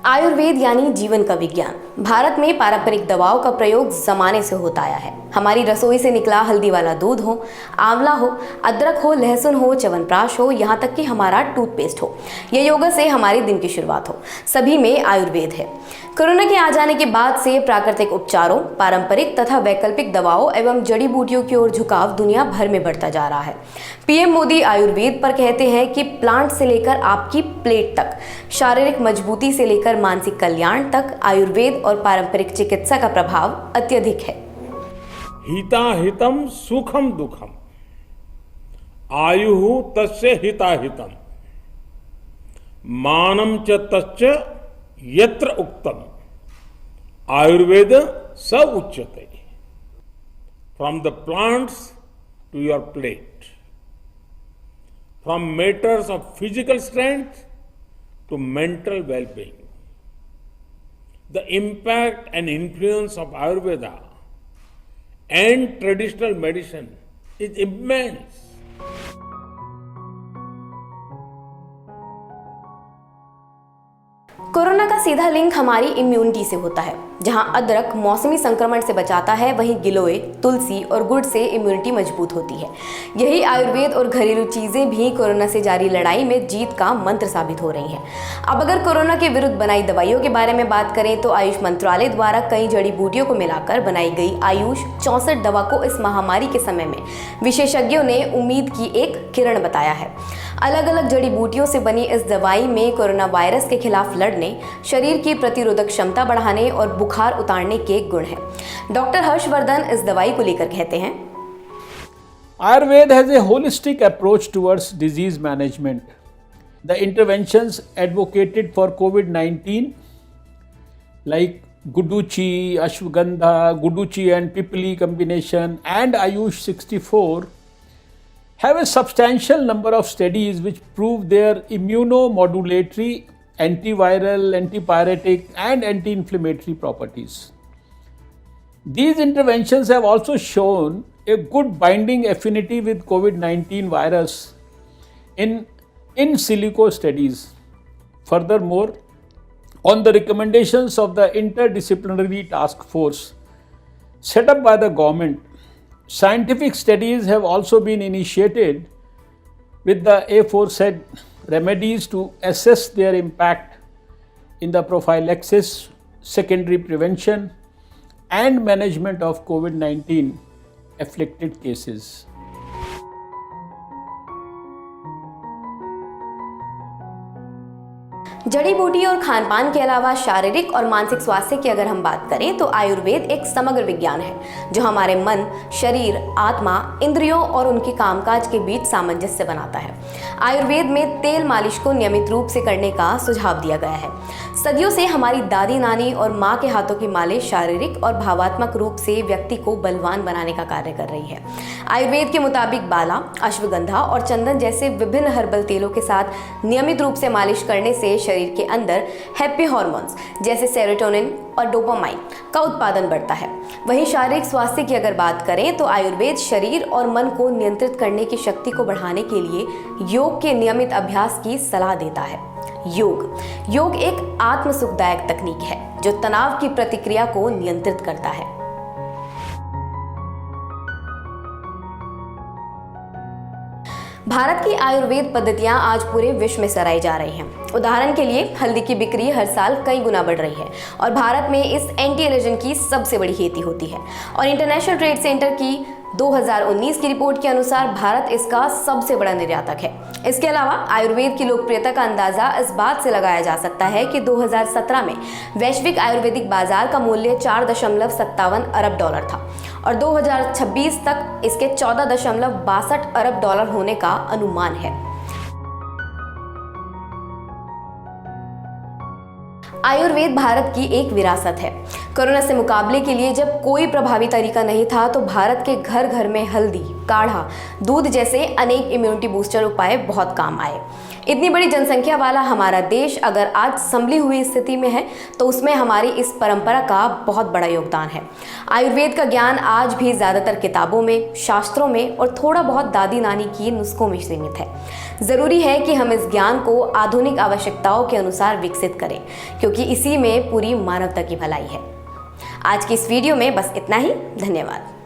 आयुर्वेद यानी जीवन का विज्ञान। भारत में पारंपरिक दवाओं का प्रयोग जमाने से होता आया है। हमारी रसोई से निकला हल्दी वाला दूध हो, आंवला हो, अदरक हो, लहसुन हो, च्यवनप्राश हो, यहाँ तक कि हमारा टूथपेस्ट हो, ये योगा से हमारे दिन की शुरुआत हो, सभी में आयुर्वेद है। कोरोना के आ जाने के बाद से प्राकृतिक उपचारों, पारंपरिक तथा वैकल्पिक दवाओं एवं जड़ी बूटियों की ओर झुकाव दुनिया भर में बढ़ता जा रहा है। पीएम मोदी आयुर्वेद पर कहते हैं कि प्लांट से लेकर आपकी प्लेट तक, शारीरिक मजबूती से लेकर मानसिक कल्याण तक आयुर्वेद और पारंपरिक चिकित्सा का प्रभाव अत्यधिक है। हिता हितम सुखम दुखम आयुः तस्य हिता हितम मानम च तस्य यत्र उक्तम आयुर्वेद स उच्यते। From the plants to your plate, from matters of physical strength to mental well-being. The impact and influence of Ayurveda and traditional medicine is immense. Corona का सीधा लिंक हमारी इम्यूनिटी से होता है। जहां अदरक मौसमी संक्रमण से बचाता है, वहीं गिलोय, तुलसी और गुड़ से इम्यूनिटी मजबूत होती है। यही आयुर्वेद और घरेलू चीजें भी कोरोना से जारी लड़ाई में जीत का मंत्र साबित हो रही हैं। अब अगर कोरोना के विरुद्ध बनाई दवाइयों के बारे में बात करें तो आयुष मंत्रालय द्वारा कई जड़ी बूटियों को मिलाकर बनाई गई आयुष 64 दवा को इस महामारी के समय में विशेषज्ञों ने उम्मीद की एक किरण बताया है। अलग अलग जड़ी बूटियों से बनी इस दवाई में कोरोना वायरस के खिलाफ लड़ने, शरीर की प्रतिरोधक क्षमता बढ़ाने और बुखार उतारने के गुण हैं। डॉक्टर हर्षवर्धन इस दवाई को लेकर कहते हैं, Ayurveda has a holistic approach towards disease management. The interventions advocated for COVID-19 like Guduchi, Ashwagandha, Guduchi and Pipali combination and Ayush 64 have a substantial number of studies which prove their immunomodulatory, antiviral, antipyretic and anti-inflammatory properties. These interventions have also shown a good binding affinity with COVID-19 virus in silico studies. Furthermore, on the recommendations of the interdisciplinary task force set up by the government, scientific studies have also been initiated with the aforesaid remedies to assess their impact in the prophylaxis, secondary prevention and management of COVID-19 afflicted cases. जड़ी बूटी और खान पान के अलावा शारीरिक और मानसिक स्वास्थ्य की अगर हम बात करें तो आयुर्वेद एक समग्र विज्ञान है जो हमारे मन, शरीर, आत्मा, इंद्रियों और उनके कामकाज के बीच सामंजस्य बनाता है। आयुर्वेद में तेल मालिश को नियमित रूप से करने का सुझाव दिया गया है। सदियों से हमारी दादी नानी और माँ के हाथों की मालिश शारीरिक और भावात्मक रूप से व्यक्ति को बलवान बनाने का कार्य कर रही है। आयुर्वेद के मुताबिक बाला, अश्वगंधा और चंदन जैसे विभिन्न हर्बल तेलों के साथ नियमित रूप से मालिश करने से शरीर के अंदर हैप्पी हार्मोन्स जैसे सेरोटोनिन और डोपामाइन का उत्पादन बढ़ता है। वहीं शारीरिक स्वास्थ्य की अगर बात करें तो आयुर्वेद शरीर और मन को नियंत्रित करने की शक्ति को बढ़ाने के लिए योग के नियमित अभ्यास की सलाह देता है। योग एक आत्म सुखदायक तकनीक है जो तनाव की प्रतिक्रिया को नियंत्रित करता है। भारत की आयुर्वेद पद्धतियां आज पूरे विश्व में सराही जा रही हैं। उदाहरण के लिए हल्दी की बिक्री हर साल कई गुना बढ़ रही है और भारत में इस एंटी एलर्जन की सबसे बड़ी खेती होती है। और इंटरनेशनल ट्रेड सेंटर की 2019 की रिपोर्ट के अनुसार भारत इसका सबसे बड़ा निर्यातक है। इसके अलावा आयुर्वेद की लोकप्रियता का अंदाजा इस बात से लगाया जा सकता है कि 2017 में वैश्विक आयुर्वेदिक बाजार का मूल्य 4.57 अरब डॉलर था और 2026 तक इसके 14.62 अरब डॉलर होने का अनुमान है। आयुर्वेद भारत की एक विरासत है। कोरोना से मुकाबले के लिए जब कोई प्रभावी तरीका नहीं था तो भारत के घर घर में हल्दी, काढ़ा, दूध जैसे अनेक इम्यूनिटी बूस्टर उपाय बहुत काम आए। इतनी बड़ी जनसंख्या वाला हमारा देश अगर आज संभली हुई स्थिति में है तो उसमें हमारी इस परंपरा का बहुत बड़ा योगदान है। आयुर्वेद का ज्ञान आज भी ज़्यादातर किताबों में, शास्त्रों में और थोड़ा बहुत दादी नानी की नुस्खों में सीमित है। ज़रूरी है कि हम इस ज्ञान को आधुनिक आवश्यकताओं के अनुसार विकसित करें, क्योंकि इसी में पूरी मानवता की भलाई है। आज की इस वीडियो में बस इतना ही। धन्यवाद।